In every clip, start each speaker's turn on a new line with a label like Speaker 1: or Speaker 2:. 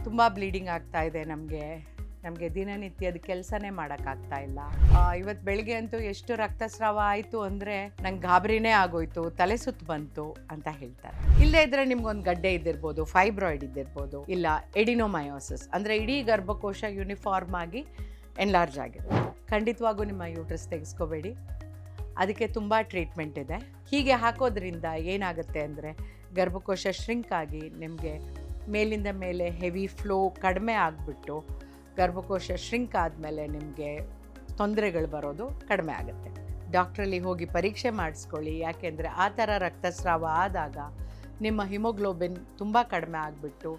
Speaker 1: ತುಂಬ ಬ್ಲೀಡಿಂಗ್ ಆಗ್ತಾ ಇದೆ ನಮಗೆ ದಿನನಿತ್ಯದ ಕೆಲಸನೇ ಮಾಡೋಕ್ಕಾಗ್ತಾ ಇಲ್ಲ. ಇವತ್ತು ಬೆಳಿಗ್ಗೆ ಅಂತೂ ಎಷ್ಟು ರಕ್ತಸ್ರಾವ ಆಯಿತು ಅಂದರೆ ನಂಗೆ ಗಾಬರಿನೇ ಆಗೋಯ್ತು, ತಲೆ ಸುತ್ತು ಬಂತು ಅಂತ ಹೇಳ್ತಾರೆ. ಇಲ್ಲದೇ ಇದ್ದರೆ ನಿಮ್ಗೊಂದು ಗಡ್ಡೆ ಇದ್ದಿರ್ಬೋದು, ಫೈಬ್ರಾಯ್ಡ್ ಇದ್ದಿರ್ಬೋದು, ಇಲ್ಲ ಎಡಿನೋಮಯೋಸಿಸ್ ಅಂದರೆ ಇಡೀ ಗರ್ಭಕೋಶ ಯೂನಿಫಾರ್ಮ್ ಆಗಿ ಎನ್ಲಾರ್ಜ್ ಆಗಿದೆ. ಖಂಡಿತವಾಗೂ ನಿಮ್ಮ ಯೂಟ್ರಸ್ ತೆಗೆಸ್ಕೋಬೇಡಿ, ಅದಕ್ಕೆ ತುಂಬ ಟ್ರೀಟ್ಮೆಂಟ್ ಇದೆ. ಹೀಗೆ ಹಾಕೋದ್ರಿಂದ ಏನಾಗುತ್ತೆ ಅಂದರೆ ಗರ್ಭಕೋಶ ಶ್ರಿಂಕ್ ಆಗಿ ನಿಮಗೆ ಮೇಲಿಂದ ಮೇಲೆ ಹೆವಿ ಫ್ಲೋ ಕಡಿಮೆ ಆಗಿಬಿಟ್ಟು ಗರ್ಭಕೋಶ ಶ್ರಿಂಕ್ ಆದಮೇಲೆ ನಿಮಗೆ ತೊಂದರೆಗಳು ಬರೋದು ಕಡಿಮೆ ಆಗುತ್ತೆ. ಡಾಕ್ಟ್ರಲ್ಲಿ ಹೋಗಿ ಪರೀಕ್ಷೆ ಮಾಡಿಸ್ಕೊಳ್ಳಿ, ಯಾಕೆಂದರೆ ಆ ಥರ ರಕ್ತಸ್ರಾವ ಆದಾಗ ನಿಮ್ಮ ಹಿಮೋಗ್ಲೋಬಿನ್ ತುಂಬ ಕಡಿಮೆ ಆಗಿಬಿಟ್ಟು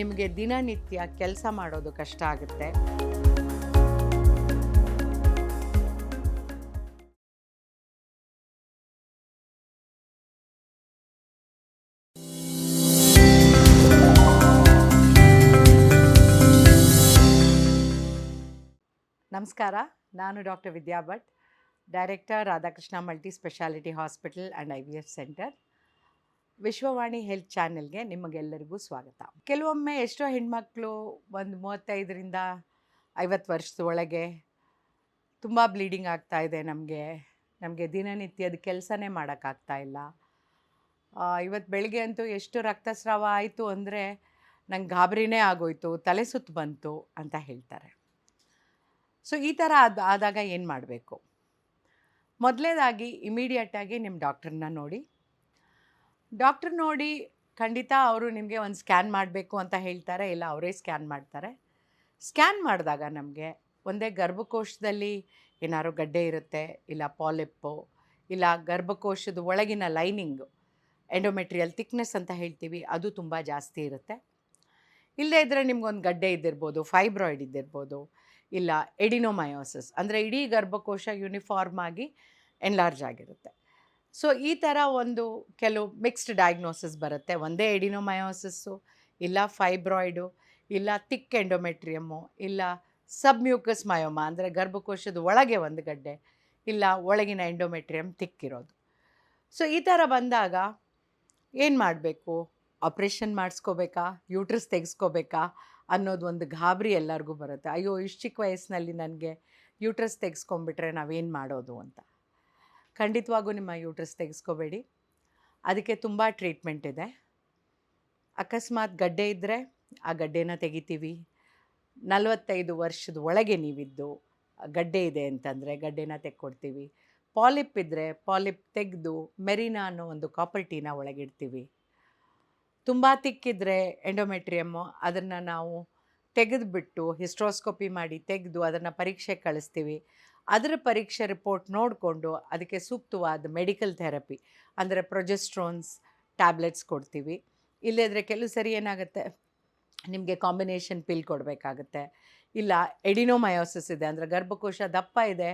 Speaker 1: ನಿಮಗೆ ದಿನನಿತ್ಯ ಕೆಲಸ ಮಾಡೋದು ಕಷ್ಟ ಆಗುತ್ತೆ. ನಮಸ್ಕಾರ, ನಾನು doctor Vidya Bhat, director Radhakrishna multi speciality hospital and IVF centre. Vishwavani health ಚಾನೆಲ್ಗೆ ನಿಮಗೆಲ್ಲರಿಗೂ ಸ್ವಾಗತ. ಕೆಲವೊಮ್ಮೆ ಎಷ್ಟೋ ಹೆಣ್ಮಕ್ಳು ಒಂದು 35ರಿಂದ 50 ವರ್ಷದ ಒಳಗೆ ತುಂಬ ಬ್ಲೀಡಿಂಗ್ ಆಗ್ತಾ ಇದೆ, ನಮಗೆ ದಿನನಿತ್ಯದ ಕೆಲಸನೇ ಮಾಡೋಕ್ಕಾಗ್ತಾ ಇಲ್ಲ. ಇವತ್ತು ಬೆಳಿಗ್ಗೆ ಅಂತೂ ಎಷ್ಟು ರಕ್ತಸ್ರಾವ ಆಯಿತು ಅಂದರೆ ನಂಗೆ ಗಾಬರಿನೇ ಆಗೋಯ್ತು, ತಲೆ ಸುತ್ತು ಬಂತು ಅಂತ ಹೇಳ್ತಾರೆ. ಸೊ ಈ ಥರ ಆದಾಗ ಏನು ಮಾಡಬೇಕು? ಮೊದಲನೇದಾಗಿ ಇಮಿಡಿಯೇಟಾಗಿ ನಿಮ್ಮ ಡಾಕ್ಟ್ರನ್ನ ನೋಡಿ. ಖಂಡಿತ ಅವರು ನಿಮಗೆ ಒಂದು ಸ್ಕ್ಯಾನ್ ಮಾಡಬೇಕು ಅಂತ ಹೇಳ್ತಾರೆ, ಇಲ್ಲ ಅವರೇ ಸ್ಕ್ಯಾನ್ ಮಾಡ್ತಾರೆ. ಸ್ಕ್ಯಾನ್ ಮಾಡಿದಾಗ ನಮಗೆ ಒಂದೇ ಗರ್ಭಕೋಶದಲ್ಲಿ ಏನಾದ್ರು ಗಡ್ಡೆ ಇರುತ್ತೆ, ಇಲ್ಲ ಪಾಲಿಪ್ಪು, ಇಲ್ಲ ಗರ್ಭಕೋಶದ ಒಳಗಿನ ಲೈನಿಂಗು ಎಂಡೋಮೆಟ್ರಿಯಲ್ ಥಿಕ್ನೆಸ್ ಅಂತ ಹೇಳ್ತೀವಿ, ಅದು ತುಂಬ ಜಾಸ್ತಿ ಇರುತ್ತೆ. ಇಲ್ಲದೇ ಇದ್ದರೆ ನಿಮ್ಗೊಂದು ಗಡ್ಡೆ ಇದ್ದಿರ್ಬೋದು, ಫೈಬ್ರಾಯ್ಡ್ ಇದ್ದಿರ್ಬೋದು, ಇಲ್ಲ ಎಡಿನೋಮಯೋಸಿಸ್ ಅಂದರೆ ಇಡೀ ಗರ್ಭಕೋಶ ಯೂನಿಫಾರ್ಮ್ ಆಗಿ ಎನ್ಲಾರ್ಜ್ ಆಗಿರುತ್ತೆ. ಸೊ ಈ ಥರ ಒಂದು ಕೆಲವು ಮಿಕ್ಸ್ಡ್ ಡಯಾಗ್ನೋಸಿಸ್ ಬರುತ್ತೆ. ಒಂದೇ ಎಡಿನೋಮಯೋಸಿಸ್ಸು, ಇಲ್ಲ ಫೈಬ್ರಾಯ್ಡು, ಇಲ್ಲ ಥಿಕ್ ಎಂಡೋಮೆಟ್ರಿಯಮ್ಮು, ಇಲ್ಲ ಸಬ್ಮ್ಯೂಕಸ್ ಮಯೋಮಾ ಅಂದರೆ ಗರ್ಭಕೋಶದ ಒಳಗೆ ಒಂದು ಗಡ್ಡೆ, ಇಲ್ಲ ಒಳಗಿನ ಎಂಡೋಮೆಟ್ರಿಯಮ್ ಥಿಕ್ ಇರೋದು. ಸೊ ಈ ಥರ ಬಂದಾಗ ಏನು ಮಾಡಬೇಕು? ಆಪ್ರೇಷನ್ ಮಾಡಿಸ್ಕೋಬೇಕಾ, ಯೂಟ್ರಸ್ ತೆಗೆಸ್ಕೋಬೇಕಾ ಅನ್ನೋದು ಒಂದು ಗಾಬರಿ ಎಲ್ಲರಿಗೂ ಬರುತ್ತೆ. ಅಯ್ಯೋ, ಇಷ್ಟು ಚಿಕ್ಕ ವಯಸ್ಸಿನಲ್ಲಿ ನನಗೆ ಯೂಟ್ರಸ್ ತೆಗೆಸ್ಕೊಂಡ್ಬಿಟ್ರೆ ನಾವೇನು ಮಾಡೋದು ಅಂತ. ಖಂಡಿತವಾಗೂ ನಿಮ್ಮ ಯೂಟ್ರಸ್ ತೆಗೆಸ್ಕೋಬೇಡಿ, ಅದಕ್ಕೆ ತುಂಬ ಟ್ರೀಟ್ಮೆಂಟ್ ಇದೆ. ಅಕಸ್ಮಾತ್ ಗಡ್ಡೆ ಇದ್ದರೆ ಆ ಗಡ್ಡೆನ ತೆಗಿತೀವಿ. 45 ವರ್ಷದ ಒಳಗೆ ನೀವಿದ್ದು ಗಡ್ಡೆ ಇದೆ ಅಂತಂದರೆ ಗಡ್ಡೆನ ತೆಕ್ಕೊಡ್ತೀವಿ. ಪಾಲಿಪ್ ಇದ್ದರೆ ಪಾಲಿಪ್ ತೆಗೆದು ಮೆರಿನಾ ಅನ್ನೋ ಒಂದು ಕಾಪರ್ ಟೀನ ಒಳಗಿಡ್ತೀವಿ. ತುಂಬ ತಿಕ್ಕಿದ್ರೆ ಎಂಡೋಮೆಟ್ರಿಯಮ್ಮು, ಅದನ್ನು ನಾವು ತೆಗೆದುಬಿಟ್ಟು ಹಿಸ್ಟ್ರೋಸ್ಕೋಪಿ ಮಾಡಿ ತೆಗೆದು ಅದನ್ನು ಪರೀಕ್ಷೆಗೆ ಕಳಿಸ್ತೀವಿ. ಅದರ ಪರೀಕ್ಷೆ ರಿಪೋರ್ಟ್ ನೋಡಿಕೊಂಡು ಅದಕ್ಕೆ ಸೂಕ್ತವಾದ ಮೆಡಿಕಲ್ ಥೆರಪಿ ಅಂದರೆ ಪ್ರೊಜೆಸ್ಟ್ರೋನ್ಸ್ ಟ್ಯಾಬ್ಲೆಟ್ಸ್ ಕೊಡ್ತೀವಿ. ಇಲ್ಲದ್ರೆ ಕೆಲವು ಸರಿ ಏನಾಗುತ್ತೆ, ನಿಮಗೆ ಕಾಂಬಿನೇಷನ್ ಪಿಲ್ ಕೊಡಬೇಕಾಗತ್ತೆ. ಇಲ್ಲ ಎಡಿನೋಮಯೋಸಿಸ್ ಇದೆ ಅಂದರೆ ಗರ್ಭಕೋಶ ದಪ್ಪ ಇದೆ,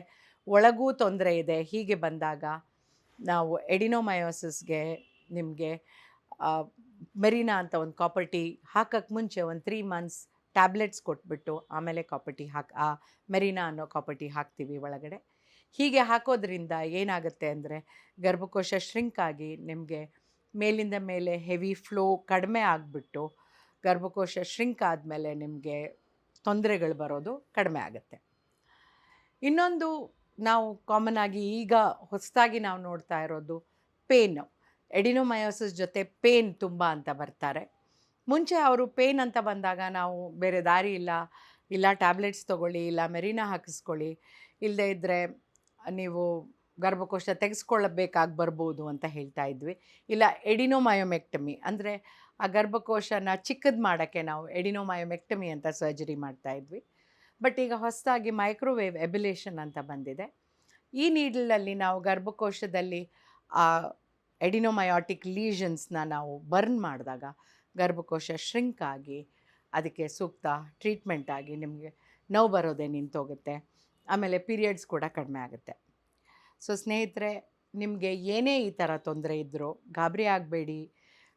Speaker 1: ಒಳಗೂ ತೊಂದರೆ ಇದೆ. ಹೀಗೆ ಬಂದಾಗ ನಾವು ಎಡಿನೋಮಯೋಸಿಸ್ಗೆ ನಿಮಗೆ ಮೆರಿನಾ ಅಂತ ಒಂದು ಕಾಪರ್ ಟೀ ಹಾಕೋಕ್ಕೆ ಮುಂಚೆ ಒಂದು 3 months ಟ್ಯಾಬ್ಲೆಟ್ಸ್ ಕೊಟ್ಬಿಟ್ಟು ಆಮೇಲೆ ಕಾಪರ್ ಟೀ ಆ ಮೆರಿನಾ ಅನ್ನೋ ಕಾಪರ್ ಟೀ ಹಾಕ್ತೀವಿ ಒಳಗಡೆ. ಹೀಗೆ ಹಾಕೋದ್ರಿಂದ ಏನಾಗುತ್ತೆ ಅಂದರೆ ಗರ್ಭಕೋಶ ಶ್ರಿಂಕ್ ಆಗಿ ನಿಮಗೆ ಮೇಲಿಂದ ಮೇಲೆ ಹೆವಿ ಫ್ಲೋ ಕಡಿಮೆ ಆಗಿಬಿಟ್ಟು ಗರ್ಭಕೋಶ ಶ್ರಿಂಕ್ ಆದಮೇಲೆ ನಿಮಗೆ ತೊಂದರೆಗಳು ಬರೋದು ಕಡಿಮೆ ಆಗುತ್ತೆ. ಇನ್ನೊಂದು ನಾವು ಕಾಮನ್ ಆಗಿ ಈಗ ಹೊಸದಾಗಿ ನಾವು ನೋಡ್ತಾ ಇರೋದು ಪೇನು. ಎಡಿನೋಮಯೋಸಿಸ್ ಜೊತೆ ಪೇನ್ ತುಂಬ ಅಂತ ಬರ್ತಾರೆ. ಮುಂಚೆ ಅವರು ಪೇನ್ ಅಂತ ಬಂದಾಗ ನಾವು ಬೇರೆ ದಾರಿ ಇಲ್ಲ ಟ್ಯಾಬ್ಲೆಟ್ಸ್ ತೊಗೊಳ್ಳಿ, ಇಲ್ಲ ಮೆರಿನಾ ಹಾಕಿಸ್ಕೊಳ್ಳಿ, ಇಲ್ಲದೇ ಇದ್ದರೆ ನೀವು ಗರ್ಭಕೋಶ ತೆಗೆಸ್ಕೊಳ್ಳಬೇಕಾಗಿ ಬರ್ಬೋದು ಅಂತ ಹೇಳ್ತಾ ಇದ್ವಿ. ಇಲ್ಲ ಎಡಿನೋಮಯೋಮೆಕ್ಟಮಿ ಅಂದರೆ ಆ ಗರ್ಭಕೋಶನ ಚಿಕ್ಕದು ಮಾಡೋಕ್ಕೆ ನಾವು ಎಡಿನೋಮಯೋಮೆಕ್ಟಮಿ ಅಂತ ಸರ್ಜರಿ ಮಾಡ್ತಾಯಿದ್ವಿ. ಬಟ್ ಈಗ ಹೊಸದಾಗಿ ಮೈಕ್ರೋವೇವ್ ಎಬ್ಯುಲೇಷನ್ ಅಂತ ಬಂದಿದೆ. ಈ ನೀಡಲಲ್ಲಿ ನಾವು ಗರ್ಭಕೋಶದಲ್ಲಿ ಆ ಎಡಿನೋಮಯಾಟಿಕ್ ಲೀಷನ್ಸ್ನ ನಾವು ಬರ್ನ್ ಮಾಡಿದಾಗ ಗರ್ಭಕೋಶ ಶ್ರಿಂಕ್ ಆಗಿ ಅದಕ್ಕೆ ಸೂಕ್ತ ಟ್ರೀಟ್ಮೆಂಟ್ ಆಗಿ ನಿಮಗೆ ನೋವು ಬರೋದೇ ನಿಂತೋಗುತ್ತೆ. ಆಮೇಲೆ ಪೀರಿಯಡ್ಸ್ ಕೂಡ ಕಡಿಮೆ ಆಗುತ್ತೆ. ಸೊ ಸ್ನೇಹಿತರೆ, ನಿಮಗೆ ಏನೇ ಈ ಥರ ತೊಂದರೆ ಇದ್ದರೂ ಗಾಬರಿ ಆಗಬೇಡಿ,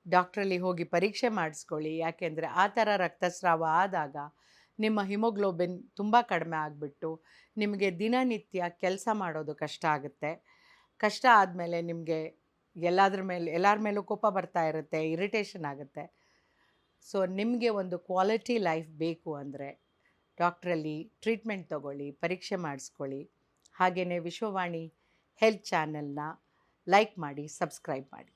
Speaker 1: ಡಾಕ್ಟ್ರಲ್ಲಿ ಹೋಗಿ ಪರೀಕ್ಷೆ ಮಾಡಿಸ್ಕೊಳ್ಳಿ. ಯಾಕೆಂದರೆ ಆ ಥರ ರಕ್ತಸ್ರಾವ ಆದಾಗ ನಿಮ್ಮ ಹಿಮೋಗ್ಲೋಬಿನ್ ತುಂಬ ಕಡಿಮೆ ಆಗಿಬಿಟ್ಟು ನಿಮಗೆ ದಿನನಿತ್ಯ ಕೆಲಸ ಮಾಡೋದು ಕಷ್ಟ ಆಗುತ್ತೆ. ಕಷ್ಟ ಆದಮೇಲೆ ನಿಮಗೆ ಎಲ್ಲರ ಮೇಲೂ ಕೋಪ ಬರ್ತಾ ಇರುತ್ತೆ, ಇರಿಟೇಷನ್ ಆಗುತ್ತೆ. ಸೊ ನಿಮಗೆ ಒಂದು ಕ್ವಾಲಿಟಿ ಲೈಫ್ ಬೇಕು ಅಂದರೆ ಡಾಕ್ಟ್ರಲ್ಲಿ ಟ್ರೀಟ್ಮೆಂಟ್ ತೊಗೊಳ್ಳಿ, ಪರೀಕ್ಷೆ ಮಾಡಿಸ್ಕೊಳ್ಳಿ. ಹಾಗೆಯೇ ವಿಶ್ವವಾಣಿ ಹೆಲ್ತ್ ಚಾನೆಲ್ನ ಲೈಕ್ ಮಾಡಿ, ಸಬ್ಸ್ಕ್ರೈಬ್ ಮಾಡಿ.